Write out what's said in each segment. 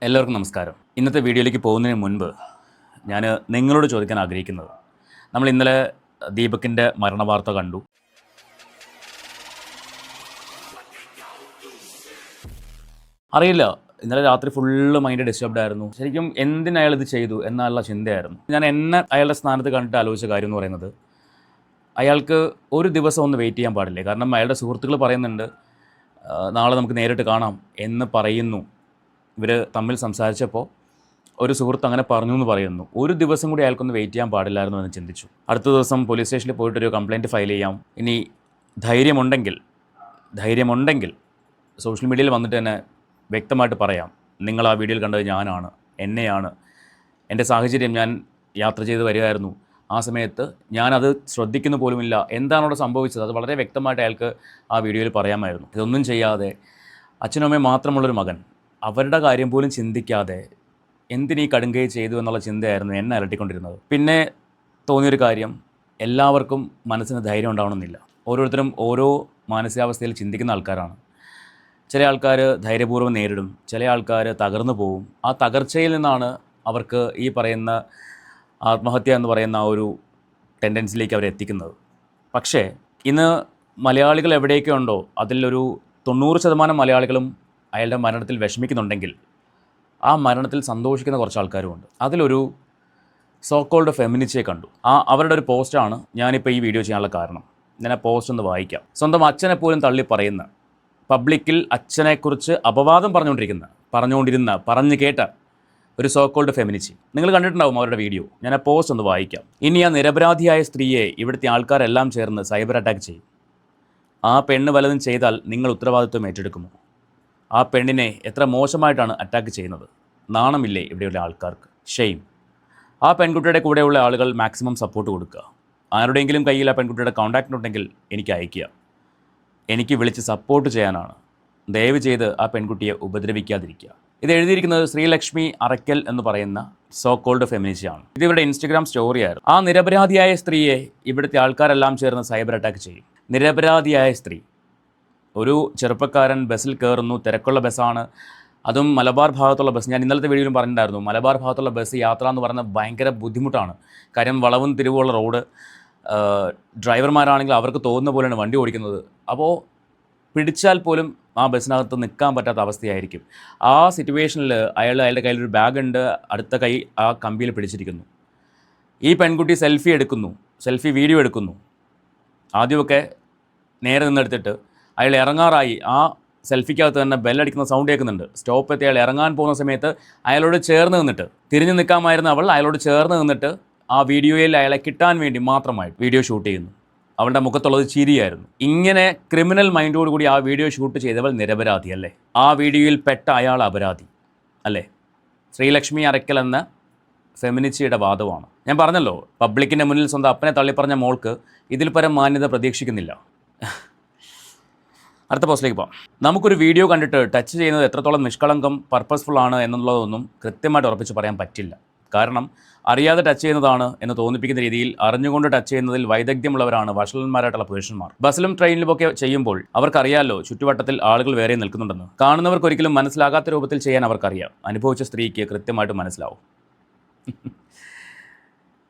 എല്ലാവർക്കും നമസ്കാരം. ഇന്നത്തെ വീഡിയോയിലേക്ക് പോകുന്നതിന് മുൻപ് ഞാൻ നിങ്ങളോട് ചോദിക്കാൻ ആഗ്രഹിക്കുന്നത്, നമ്മൾ ഇന്നലെ ദീപകിൻ്റെ മരണവാർത്ത കണ്ടു. അറിയില്ല, ഇന്നലെ രാത്രി ഫുള്ള് മൈൻഡ് ഡിസ്റ്റർബ്ഡ് ആയിരുന്നു. ശരിക്കും എന്തിനയാൾ ഇത് ചെയ്തു എന്നുള്ള ചിന്തയായിരുന്നു. ഞാൻ എന്നെ അയാളുടെ സ്ഥാനത്ത് കണ്ടിട്ട് ആലോചിച്ച കാര്യം എന്ന് പറയുന്നത്, അയാൾക്ക് ഒരു ദിവസം ഒന്ന് വെയിറ്റ് ചെയ്യാൻ പാടില്ലേ. കാരണം അയാളുടെ സുഹൃത്തുക്കൾ പറയുന്നുണ്ട് നാളെ നമുക്ക് നേരിട്ട് കാണാം എന്ന് പറയുന്നു. ഇവർ തമ്മിൽ സംസാരിച്ചപ്പോൾ ഒരു സുഹൃത്ത് അങ്ങനെ പറഞ്ഞു എന്ന് പറയുന്നു. ഒരു ദിവസം കൂടി അയാൾക്കൊന്ന് വെയിറ്റ് ചെയ്യാൻ പാടില്ലായിരുന്നു എന്ന് ചിന്തിച്ചു. അടുത്ത ദിവസം പോലീസ് സ്റ്റേഷനിൽ പോയിട്ടൊരു കംപ്ലയിൻറ്റ് ഫയൽ ചെയ്യാം. ഇനി ധൈര്യമുണ്ടെങ്കിൽ സോഷ്യൽ മീഡിയയിൽ വന്നിട്ട് തന്നെ വ്യക്തമായിട്ട് പറയാം, നിങ്ങൾ ആ വീഡിയോയിൽ കണ്ടത് ഞാനാണ്, എന്നെയാണ്, എൻ്റെ സാഹചര്യം, ഞാൻ യാത്ര ചെയ്ത് വരികയായിരുന്നു, ആ സമയത്ത് ഞാനത് ശ്രദ്ധിക്കുന്നു പോലുമില്ല, എന്താണ് അവിടെ സംഭവിച്ചത്, അത് വളരെ വ്യക്തമായിട്ട് അയാൾക്ക് ആ വീഡിയോയിൽ പറയാമായിരുന്നു. ഇതൊന്നും ചെയ്യാതെ അച്ഛനും അമ്മയും മാത്രമുള്ളൊരു മകൻ, അവരുടെ കാര്യം പോലും ചിന്തിക്കാതെ എന്തിനീ കടുങ്കൈ ചെയ്തു എന്നുള്ള ചിന്തയായിരുന്നു എന്നെ അലട്ടിക്കൊണ്ടിരുന്നത്. പിന്നെ തോന്നിയൊരു കാര്യം, എല്ലാവർക്കും മനസ്സിന് ധൈര്യം ഉണ്ടാവണമെന്നില്ല. ഓരോരുത്തരും ഓരോ മാനസികാവസ്ഥയിൽ ചിന്തിക്കുന്ന ആൾക്കാരാണ്. ചില ആൾക്കാർ ധൈര്യപൂർവ്വം നേരിടും, ചില ആൾക്കാർ തകർന്നു പോവും. ആ തകർച്ചയിൽ നിന്നാണ് അവർക്ക് ഈ പറയുന്ന ആത്മഹത്യ എന്ന് പറയുന്ന ആ ഒരു ടെൻഡൻസിയിലേക്ക് അവരെ എത്തിക്കുന്നത്. പക്ഷേ ഇന്ന് മലയാളികൾ എവിടെയൊക്കെ ഉണ്ടോ അതിലൊരു 90% മലയാളികളും അയാളുടെ മരണത്തിൽ വിഷമിക്കുന്നുണ്ടെങ്കിൽ ആ മരണത്തിൽ സന്തോഷിക്കുന്ന കുറച്ച് ആൾക്കാരുമുണ്ട്. അതിലൊരു സോ കോൾഡ് ഫെമിനിസ്റ്റിനെ കണ്ടു. അവരുടെ ഒരു പോസ്റ്റാണ് ഞാനിപ്പോൾ ഈ വീഡിയോ ചെയ്യാനുള്ള കാരണം. ഞാൻ ആ പോസ്റ്റ് ഒന്ന് വായിക്കാം. സ്വന്തം അച്ഛനെ പോലും തള്ളി പറയുന്ന, പബ്ലിക്കിൽ അച്ഛനെക്കുറിച്ച് അപവാദം പറഞ്ഞു കേട്ട ഒരു സോ കോൾഡ് ഫെമിനിസ്റ്റ്. നിങ്ങൾ കണ്ടിട്ടുണ്ടാവും അവരുടെ വീഡിയോ. ഞാൻ ആ പോസ്റ്റ് ഒന്ന് വായിക്കാം. ഇനി ആ നിരപരാധിയായ സ്ത്രീയെ ഇവിടുത്തെ ആൾക്കാരെല്ലാം ചേർന്ന് സൈബർ അറ്റാക്ക് ചെയ്യും. ആ പെണ്ണ് വല്ലതും ചെയ്താൽ നിങ്ങൾ ഉത്തരവാദിത്വം ഏറ്റെടുക്കുമോ? ആ പെണ്ണിനെ എത്ര മോശമായിട്ടാണ് അറ്റാക്ക് ചെയ്യുന്നത്. നാണമില്ലേ ഇവിടെയുള്ള ആൾക്കാർക്ക്? ഷെയിം. ആ പെൺകുട്ടിയുടെ കൂടെയുള്ള ആളുകൾ മാക്സിമം സപ്പോർട്ട് കൊടുക്കുക. ആരുടെയെങ്കിലും കയ്യിൽ ആ പെൺകുട്ടിയുടെ കോൺടാക്റ്റ് ഉണ്ടെങ്കിൽ എനിക്ക് അയയ്ക്കുക. എനിക്ക് വിളിച്ച് സപ്പോർട്ട് ചെയ്യാനാണ്. ദയവ് ചെയ്ത് ആ പെൺകുട്ടിയെ ഉപദ്രവിക്കാതിരിക്കുക. ഇത് എഴുതിയിരിക്കുന്നത് ശ്രീലക്ഷ്മി അറയ്ക്കൽ എന്ന് പറയുന്ന സോ കോൾഡ് ഫെമിനിസ്റ്റാണ്. ഇത് ഇവരുടെ ഇൻസ്റ്റഗ്രാം സ്റ്റോറിയായിരുന്നു. ആ നിരപരാധിയായ സ്ത്രീയെ ഇവിടുത്തെ ആൾക്കാരെല്ലാം ചേർന്ന് സൈബർ അറ്റാക്ക് ചെയ്യും. നിരപരാധിയായ സ്ത്രീ, ഒരു ചെറുപ്പക്കാരൻ ബസ്സിൽ കയറുന്നു, തിരക്കുള്ള ബസ്സാണ്, അതും മലബാർ ഭാഗത്തുള്ള ബസ്. ഞാൻ ഇന്നലത്തെ വീഡിയോയിലും പറഞ്ഞിട്ടുണ്ടായിരുന്നു, മലബാർ ഭാഗത്തുള്ള ബസ് യാത്ര എന്ന് പറയുന്നത് ഭയങ്കര ബുദ്ധിമുട്ടാണ്. കാര്യം വളവും തിരിവുള്ള റോഡ്, ഡ്രൈവർമാരാണെങ്കിൽ അവർക്ക് തോന്നുന്ന പോലെയാണ് വണ്ടി ഓടിക്കുന്നത്. അപ്പോൾ പിടിച്ചാൽ പോലും ആ ബസ്സിനകത്ത് നിൽക്കാൻ പറ്റാത്ത അവസ്ഥയായിരിക്കും. ആ സിറ്റുവേഷനിൽ അയാളുടെ കയ്യിലൊരു ബാഗുണ്ട്, അടുത്ത കൈ ആ കമ്പിയിൽ പിടിച്ചിരിക്കുന്നു. ഈ പെൺകുട്ടി സെൽഫി വീഡിയോ എടുക്കുന്നു. ആദ്യമൊക്കെ നേരെ നിന്നെടുത്തിട്ട് അയാൾ ഇറങ്ങാറായി. ആ സെൽഫിക്കകത്ത് തന്നെ ബെല്ലടിക്കുന്ന സൗണ്ട് കേൾക്കുന്നുണ്ട്. സ്റ്റോപ്പ് എത്തി അയാൾ ഇറങ്ങാൻ പോകുന്ന സമയത്ത് അയാളോട് ചേർന്ന് നിന്നിട്ട്, തിരിഞ്ഞു നിൽക്കാമായിരുന്ന അവൾ അയാളോട് ചേർന്ന് നിന്നിട്ട് ആ വീഡിയോയിൽ അയാളെ കിട്ടാൻ വേണ്ടി മാത്രമായിട്ട് വീഡിയോ ഷൂട്ട് ചെയ്യുന്നു. അവളുടെ മുഖത്തുള്ളത് ചിരിയായിരുന്നു. ഇങ്ങനെ ക്രിമിനൽ മൈൻഡോട് കൂടി ആ വീഡിയോ ഷൂട്ട് ചെയ്തവൾ നിരപരാധി അല്ലേ? ആ വീഡിയോയിൽ പെട്ട അയാൾ അപരാധി അല്ലേ? ശ്രീലക്ഷ്മി അറയ്ക്കൽ എന്ന ഫെമിനിസ്റ്റിയുടെ വാദമാണ്. ഞാൻ പറഞ്ഞല്ലോ, പബ്ലിക്കിൻ്റെ മുന്നിൽ സ്വന്തം അപ്പനെ തള്ളിപ്പറഞ്ഞ മോൾക്ക് ഇതിൽ പരം മാന്യത പ്രതീക്ഷിക്കുന്നില്ല. അടുത്ത പോസ്റ്റിലേക്ക് പോകാം. നമുക്കൊരു വീഡിയോ കണ്ടിട്ട് ടച്ച് ചെയ്യുന്നത് എത്രത്തോളം നിഷ്കളങ്കം, പർപ്പസ്ഫുൾ ആണ് എന്നുള്ളതൊന്നും കൃത്യമായിട്ട് ഉറപ്പിച്ച് പറയാൻ പറ്റില്ല. കാരണം അറിയാതെ ടച്ച് ചെയ്യുന്നതാണ് എന്ന് തോന്നിപ്പിക്കുന്ന രീതിയിൽ അറിഞ്ഞുകൊണ്ട് ടച്ച് ചെയ്യുന്നതിൽ വൈദഗ്ധ്യമുള്ളവരാണ് വഷളന്മാരായിട്ടുള്ള പുരുഷന്മാർ. ബസ്സിലും ട്രെയിനിലുമൊക്കെ ചെയ്യുമ്പോൾ അവർക്കറിയാമല്ലോ ചുറ്റുവട്ടത്തിൽ ആളുകൾ വേറെ നിൽക്കുന്നുണ്ടെന്ന്. കാണുന്നവർക്കൊരിക്കലും മനസ്സിലാകാത്ത രൂപത്തിൽ ചെയ്യാൻ അവർക്കറിയാം. അനുഭവിച്ച സ്ത്രീക്ക് കൃത്യമായിട്ട് മനസ്സിലാവും.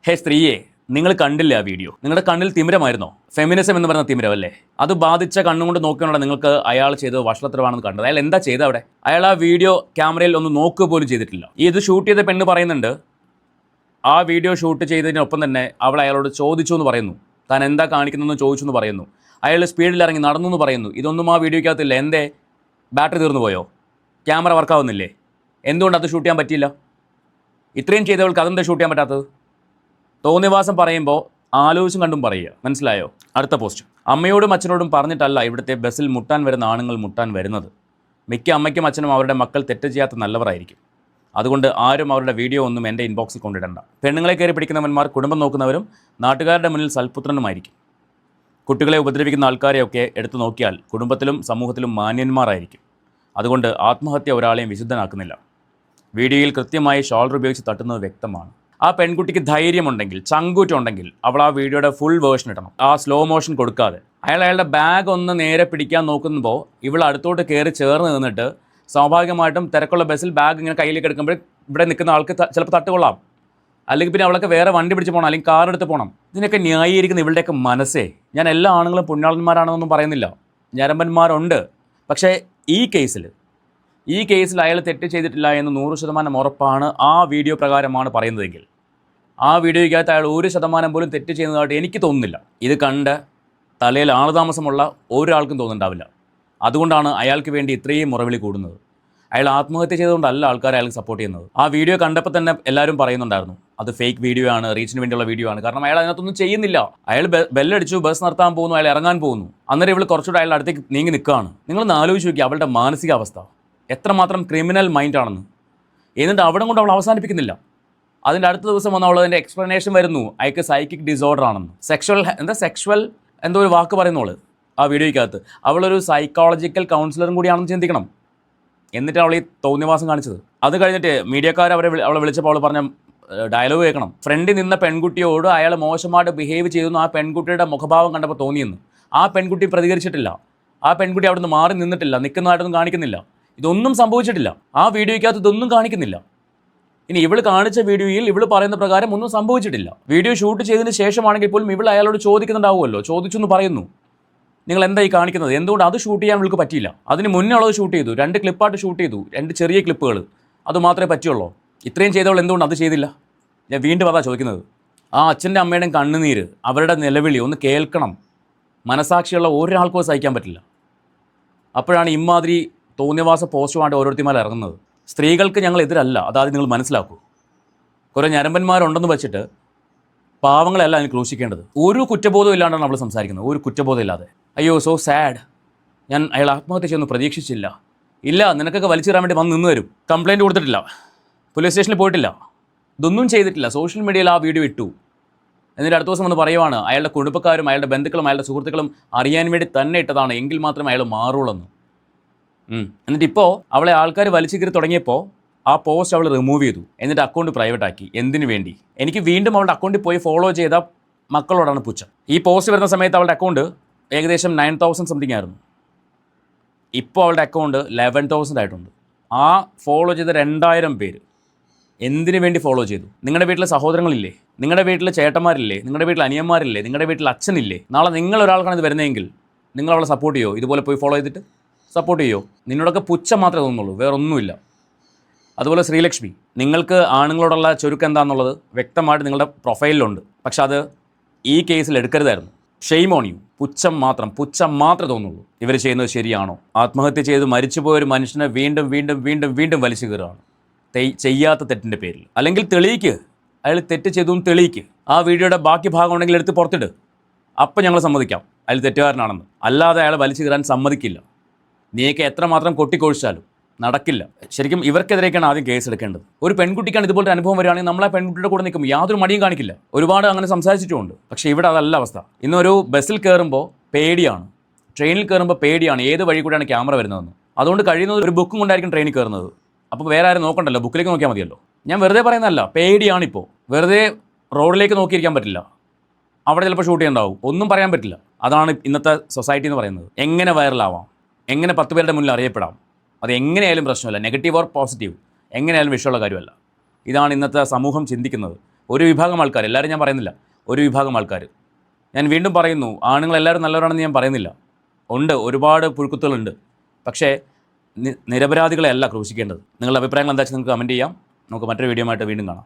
ഹേ സ്ത്രീയെ, നിങ്ങൾ കണ്ടില്ല ആ വീഡിയോ? നിങ്ങളുടെ കണ്ണിൽ തിമിരമായിരുന്നോ? ഫെമിനിസം എന്ന് പറയുന്ന തിമിരമല്ലേ? അത് ബാധിച്ച കണ്ണുകൊണ്ട് നോക്കിയോണ്ടാണ് നിങ്ങൾക്ക് അയാൾ ചെയ്തത് വഷളത്തരമാണെന്ന് കണ്ടത്. അയാൾ എന്താ ചെയ്തത് അവിടെ? അയാൾ ആ വീഡിയോ ക്യാമറയിൽ ഒന്ന് നോക്കുക പോലും ചെയ്തിട്ടില്ല. ഇത് ഷൂട്ട് ചെയ്ത പെണ്ണ് പറയുന്നുണ്ട്, ആ വീഡിയോ ഷൂട്ട് ചെയ്തതിനൊപ്പം തന്നെ അവൾ അയാളോട് ചോദിച്ചു എന്ന് പറയുന്നു, താൻ എന്താ കാണിക്കുന്നതെന്ന് ചോദിച്ചു എന്ന് പറയുന്നു. അയാൾ സ്പീഡിൽ ഇറങ്ങി നടന്നു എന്ന് പറയുന്നു. ഇതൊന്നും ആ വീഡിയോയ്ക്കകത്തില്ല. എന്തേ? ബാറ്ററി തീർന്നു പോയോ? ക്യാമറ വർക്കാവുന്നില്ലേ? എന്തുകൊണ്ട് അത് ഷൂട്ട് ചെയ്യാൻ പറ്റിയില്ല? ഇത്രയും ചെയ്തവൾക്ക് അതെന്താ ഷൂട്ട് ചെയ്യാൻ പറ്റാത്തത്? തോന്നിവാസം പറയുമ്പോൾ ആലോചിച്ചും കണ്ടും പറയുക. മനസ്സിലായോ? അടുത്ത പോസ്റ്റ്. അമ്മയോടും അച്ഛനോടും പറഞ്ഞിട്ടല്ല ഇവിടുത്തെ ബസ്സിൽ മുട്ടാൻ വരുന്ന ആണുങ്ങൾ മുട്ടാൻ വരുന്നത്. മിക്ക അമ്മയ്ക്കും അച്ഛനും അവരുടെ മക്കൾ തെറ്റ് ചെയ്യാത്ത നല്ലവരായിരിക്കും. അതുകൊണ്ട് ആരും അവരുടെ വീഡിയോ ഒന്നും എൻ്റെ ഇൻബോക്സിൽ കൊണ്ടിടണ്ട. പെണ്ണുങ്ങളെ കയറി പിടിക്കുന്നവന്മാർ കുടുംബം നോക്കുന്നവരും നാട്ടുകാരുടെ മുന്നിൽ സൽപുത്രനുമായിരിക്കും. കുട്ടികളെ ഉപദ്രവിക്കുന്ന ആൾക്കാരെയൊക്കെ എടുത്തു നോക്കിയാൽ കുടുംബത്തിലും സമൂഹത്തിലും മാന്യന്മാരായിരിക്കും. അതുകൊണ്ട് ആത്മഹത്യ ഒരാളെയും വിശുദ്ധനാക്കുന്നില്ല. വീഡിയോയിൽ കൃത്യമായി ഷോൾഡർ ഉപയോഗിച്ച് തട്ടുന്നത് വ്യക്തമാണ്. ആ പെൺകുട്ടിക്ക് ധൈര്യമുണ്ടെങ്കിൽ, ചങ്കൂറ്റുണ്ടെങ്കിൽ അവൾ ആ വീഡിയോയുടെ ഫുൾ വേർഷൻ ഇടണം. ആ സ്ലോ മോഷൻ കൊടുക്കാതെ. അയാളുടെ ബാഗ് ഒന്ന് നേരെ പിടിക്കാൻ നോക്കുമ്പോൾ ഇവൾ അടുത്തോട്ട് കയറി ചേർന്ന് നിന്നിട്ട് സ്വാഭാവികമായിട്ടും തിരക്കുള്ള ബസ്സിൽ ബാഗ് ഇങ്ങനെ കയ്യിലേക്ക് എടുക്കുമ്പോൾ ഇവിടെ നിൽക്കുന്ന ആൾക്ക് ചിലപ്പോൾ തട്ടുകൊള്ളാം, അല്ലെങ്കിൽ പിന്നെ അവളൊക്കെ വേറെ വണ്ടി പിടിച്ച് പോകണം, അല്ലെങ്കിൽ കാർ എടുത്ത് പോകണം. ഇതിനൊക്കെ ന്യായീകരിക്കുന്ന ഇവളുടെയൊക്കെ മനസ്സേ. ഞാൻ എല്ലാ ആണുങ്ങളും പുണ്യാളന്മാരാണെന്നൊന്നും പറയുന്നില്ല, ഞരമ്പന്മാരുണ്ട്. പക്ഷേ ഈ കേസിൽ അയാൾ തെറ്റ് ചെയ്തിട്ടില്ല എന്ന് 100% ഉറപ്പാണ്. ആ വീഡിയോ പ്രകാരമാണ് പറയുന്നതെങ്കിൽ ആ വീഡിയോയ്ക്കകത്ത് അയാൾ 1% പോലും തെറ്റ് ചെയ്യുന്നതായിട്ട് എനിക്ക് തോന്നുന്നില്ല. ഇത് കണ്ട് തലയിൽ ആളുതാമസമുള്ള ഒരാൾക്കും തോന്നുന്നുണ്ടാവില്ല. അതുകൊണ്ടാണ് അയാൾക്ക് വേണ്ടി ഇത്രയും മുറവിളി കൂടുന്നത്. അയാൾ ആത്മഹത്യ ചെയ്തുകൊണ്ടല്ല ആൾക്കാർ അയാൾക്ക് സപ്പോർട്ട് ചെയ്യുന്നത്. ആ വീഡിയോ കണ്ടപ്പോൾ തന്നെ എല്ലാവരും പറയുന്നുണ്ടായിരുന്നു അത് ഫേക്ക് വീഡിയോ ആണ്, റീച്ചിന് വേണ്ടിയുള്ള വീഡിയോ ആണ്. കാരണം അയാൾ അതിനകത്തൊന്നും ചെയ്യുന്നില്ല. അയാൾ ബെല്ലടിച്ചു, ബസ് നിർത്താൻ പോകുന്നു, അയാൾ ഇറങ്ങാൻ പോകുന്നു. അന്നേരം ഇവൾ കുറച്ചുകൂടെ അയാളുടെ അടുത്തേക്ക് നീങ്ങി നിൽക്കുകയാണ്. നിങ്ങളൊന്ന് ആലോചിച്ച് നോക്കി അവളുടെ മാനസികാവസ്ഥ എത്രമാത്രം ക്രിമിനൽ മൈൻഡാണെന്ന്. എന്നിട്ട് അവിടെ കൊണ്ട് അവൾ അവസാനിപ്പിക്കുന്നില്ല. അതിൻ്റെ അടുത്ത ദിവസം വന്ന് അവൾ അതിൻ്റെ എക്സ്പ്ലനേഷൻ വരുന്നു, അയാൾക്ക് സൈക്കിക് ഡിസോർഡർ ആണെന്ന്. സെക്ഷൽ എന്തോ ഒരു വാക്ക് പറയുന്നോള് ആ വീഡിയോയ്ക്കകത്ത്. അവളൊരു സൈക്കോളജിക്കൽ കൗൺസിലറും കൂടിയാണെന്ന് ചിന്തിക്കണം. എന്നിട്ട് അവൾ ഈ തോന്നിവാസം കാണിച്ചത്. അത് കഴിഞ്ഞിട്ട് മീഡിയക്കാർ അവളെ വിളിച്ചപ്പോൾ അവൾ പറഞ്ഞ ഡയലോഗ് കേൾക്കണം. ഫ്രണ്ടിൽ നിന്ന പെൺകുട്ടിയോട് അയാൾ മോശമായിട്ട് ബിഹേവ് ചെയ്യുന്നു, ആ പെൺകുട്ടിയുടെ മുഖഭാവം കണ്ടപ്പോൾ തോന്നിയെന്ന്. ആ പെൺകുട്ടി പ്രതികരിച്ചിട്ടില്ല, ആ പെൺകുട്ടി അവിടെ നിന്ന് മാറി നിന്നിട്ടില്ല, നിൽക്കുന്നതായിട്ടൊന്നും കാണിക്കുന്നില്ല. ഇതൊന്നും സംഭവിച്ചിട്ടില്ല. ആ വീഡിയോയ്ക്കകത്ത് ഇതൊന്നും കാണിക്കുന്നില്ല. ഇനി ഇവൾ കാണിച്ച വീഡിയോയിൽ ഇവൾ പറയുന്ന പ്രകാരം ഒന്നും സംഭവിച്ചിട്ടില്ല. വീഡിയോ ഷൂട്ട് ചെയ്തതിന് ശേഷമാണെങ്കിൽ പോലും ഇവൾ അയാളോട് ചോദിക്കുന്നുണ്ടാവുമല്ലോ, ചോദിച്ചു എന്ന് പറയുന്നു, നിങ്ങൾ എന്തായി കാണിക്കുന്നത്, എന്തുകൊണ്ട് അത് ഷൂട്ട് ചെയ്യാൻ ഇവൾക്ക് പറ്റിയില്ല? അതിന് മുന്നേ ഉള്ളത് ഷൂട്ട് ചെയ്തു, 2 ക്ലിപ്പായിട്ട് ഷൂട്ട് ചെയ്തു, 2 ചെറിയ ക്ലിപ്പുകൾ, അത് മാത്രമേ പറ്റുള്ളൂ. ഇത്രയും ചെയ്തവൾ എന്തുകൊണ്ട് അത് ചെയ്തില്ല? ഞാൻ വീണ്ടും അതാ ചോദിക്കുന്നത്. ആ അച്ഛൻ്റെ അമ്മയുടെയും കണ്ണുനീര്, അവരുടെ നിലവിളി ഒന്ന് കേൾക്കണം. മനസാക്ഷിയുള്ള ഒരാൾക്കും സഹിക്കാൻ പറ്റില്ല. അപ്പോഴാണ് ഇമാതിരി തോന്നിയവാസ പോസ്റ്റുമായിട്ട് ഓരോരുത്തർമാർ ഇറങ്ങുന്നത്. സ്ത്രീകൾക്ക് ഞങ്ങൾ എതിരല്ല, അതാദ്യം നിങ്ങൾ മനസ്സിലാക്കൂ. കുറേ ഞരമ്പന്മാരുണ്ടെന്ന് വെച്ചിട്ട് പാവങ്ങളല്ല അതിന് ക്രൂശിക്കേണ്ടത്. ഒരു കുറ്റബോധവും ഇല്ലാണ്ടാണ് നമ്മൾ സംസാരിക്കുന്നത്, ഒരു കുറ്റബോധം ഇല്ലാതെ. അയ്യോ സോ സാഡ്, ഞാൻ അയാൾ ആത്മഹത്യ ചെയ്യുന്നു പ്രതീക്ഷിച്ചില്ല. ഇല്ല, നിനക്കൊക്കെ വലിച്ചിടാൻ വേണ്ടി വന്ന് നിന്ന് തരും. കംപ്ലയിൻറ്റ് കൊടുത്തിട്ടില്ല, പോലീസ് സ്റ്റേഷനിൽ പോയിട്ടില്ല, ഇതൊന്നും ചെയ്തിട്ടില്ല. സോഷ്യൽ മീഡിയയിൽ ആ വീഡിയോ ഇട്ടു. എന്നിട്ട് അടുത്ത ദിവസം വന്ന് പറയുവാണ് അയാളുടെ കുടുംബക്കാരും അയാളുടെ ബന്ധുക്കളും അയാളുടെ സുഹൃത്തുക്കളും അറിയാൻ വേണ്ടി തന്നെ ഇട്ടതാണ്, എങ്കിൽ മാത്രമേ അയാൾ മാറുള്ളൂ. എന്നിട്ട് ഇപ്പോൾ അവളെ ആൾക്കാർ വലിച്ചു കയറി തുടങ്ങിയപ്പോൾ ആ പോസ്റ്റ് അവൾ റിമൂവ് ചെയ്തു. എന്നിട്ട് അക്കൗണ്ട് പ്രൈവറ്റ് ആക്കി. എന്തിനു വേണ്ടി? എനിക്ക് വീണ്ടും അവളുടെ അക്കൗണ്ടിൽ പോയി ഫോളോ ചെയ്ത മക്കളോടാണ് പുച്ഛം. ഈ പോസ്റ്റ് വരുന്ന സമയത്ത് അവളുടെ അക്കൗണ്ട് ഏകദേശം 9,000 സംതിങ് ആയിരുന്നു. ഇപ്പോൾ അവളുടെ അക്കൗണ്ട് 11,000 ആയിട്ടുണ്ട്. ആ ഫോളോ ചെയ്ത 2,000 പേര് എന്തിനു വേണ്ടി ഫോളോ ചെയ്തു? നിങ്ങളുടെ വീട്ടിലെ സഹോദരങ്ങളില്ലേ? നിങ്ങളുടെ വീട്ടിലെ ചേട്ടന്മാരില്ലേ? നിങ്ങളുടെ വീട്ടിൽ അനിയന്മാരില്ലേ? നിങ്ങളുടെ വീട്ടിൽ അച്ഛനില്ലേ? നാളെ നിങ്ങൾ ഒരാൾക്കാണ് ഇത് വരുന്നതെങ്കിൽ നിങ്ങൾ അവളെ സപ്പോർട്ട് ചെയ്യുമോ? ഇതുപോലെ പോയി ഫോളോ ചെയ്തിട്ട് സപ്പോർട്ട് ചെയ്യുമോ? നിന്നോടൊക്കെ പുച്ഛം മാത്രമേ തോന്നുള്ളൂ, വേറൊന്നുമില്ല. അതുപോലെ ശ്രീലക്ഷ്മി, നിങ്ങൾക്ക് ആണുങ്ങളോടുള്ള ചുരുക്കം എന്താണെന്നുള്ളത് വ്യക്തമായിട്ട് നിങ്ങളുടെ പ്രൊഫൈലിലുണ്ട്. പക്ഷെ അത് ഈ കേസിൽ എടുക്കരുതായിരുന്നു. Shame on you. പുച്ഛം മാത്രമേ തോന്നുള്ളൂ. ഇവർ ചെയ്യുന്നത് ശരിയാണോ? ആത്മഹത്യ ചെയ്ത് മരിച്ചുപോയ ഒരു മനുഷ്യനെ വീണ്ടും വീണ്ടും വീണ്ടും വീണ്ടും വലിച്ചു കയറുകയാണ് ചെയ്യാത്ത തെറ്റിൻ്റെ പേരിൽ. അല്ലെങ്കിൽ തെളിയിക്ക്, അയാൾ തെറ്റ് ചെയ്തു തെളിയിക്ക്. ആ വീഡിയോയുടെ ബാക്കി ഭാഗം ഉണ്ടെങ്കിൽ എടുത്ത് പുറത്തിട്. അപ്പം ഞങ്ങൾ സമ്മതിക്കാം അയാൾ തെറ്റുകാരനാണെന്ന്. അല്ലാതെ അയാളെ വലിച്ചു കയറാൻ സമ്മതിക്കില്ല. നീയൊക്കെ എത്രമാത്രം കൊട്ടിക്കൊഴിച്ചാലും നടക്കില്ല. ശരിക്കും ഇവർക്കെതിരേക്കാണ് ആദ്യം കേസ് എടുക്കേണ്ടത്. ഒരു പെൺകുട്ടിക്കാണ് ഇതുപോലൊരു അനുഭവം വരികയാണെങ്കിൽ നമ്മൾ ആ പെൺകുട്ടിയുടെ കൂടെ നിൽക്കും, യാതൊരു മടിയും കാണിക്കില്ല. ഒരുപാട് അങ്ങനെ സംസാരിച്ചിട്ടുമുണ്ട്. പക്ഷേ ഇവിടെ അതല്ല അവസ്ഥ. ഇന്നൊരു ബസ്സിൽ കയറുമ്പോൾ പേടിയാണ്, ട്രെയിനിൽ കയറുമ്പോൾ പേടിയാണ്, ഏത് വഴി കൂടെയാണ് ക്യാമറ വരുന്നതെന്ന്. അതുകൊണ്ട് കഴിയുന്നത് ഒരു ബുക്കും കൊണ്ടായിരിക്കും ട്രെയിനിൽ കയറുന്നത്. അപ്പോൾ വേറെ ആരും നോക്കണ്ടല്ലോ, ബുക്കിലേക്ക് നോക്കിയാൽ മതിയല്ലോ. ഞാൻ വെറുതെ പറയുന്നതല്ല, പേടിയാണിപ്പോൾ. വെറുതെ റോഡിലേക്ക് നോക്കിയിരിക്കാൻ പറ്റില്ല, അവിടെ ചിലപ്പോൾ ഷൂട്ട് ചെയ്യണ്ടാവും, ഒന്നും പറയാൻ പറ്റില്ല. അതാണ് ഇന്നത്തെ സൊസൈറ്റി എന്ന് പറയുന്നത്. എങ്ങനെ വൈറലാവാം, എങ്ങനെ 10 പേരുടെ മുന്നിൽ അറിയപ്പെടാം, അത് എങ്ങനെയായാലും പ്രശ്നമല്ല. നെഗറ്റീവ് ഓർ പോസിറ്റീവ് എങ്ങനെയായാലും വിഷയമുള്ള കാര്യമല്ല. ഇതാണ് ഇന്നത്തെ സമൂഹം ചിന്തിക്കുന്നത്. ഒരു വിഭാഗം ആൾക്കാർ, എല്ലാവരും ഞാൻ പറയുന്നില്ല, ഒരു വിഭാഗം ആൾക്കാർ. ഞാൻ വീണ്ടും പറയുന്നു, ആണുങ്ങളെല്ലാവരും നല്ലവരാണെന്ന് ഞാൻ പറയുന്നില്ല. ഉണ്ട്, ഒരുപാട് പുഴുക്കുത്തുകളുണ്ട്. പക്ഷേ നിരപരാധികളെ അല്ല ക്രൂശിക്കേണ്ടത്. നിങ്ങളുടെ അഭിപ്രായങ്ങൾ എന്താ വെച്ചാൽ നിങ്ങൾക്ക് കമൻറ്റ് ചെയ്യാം. നമുക്ക് മറ്റൊരു വീഡിയോ ആയിട്ട് വീണ്ടും കാണാം.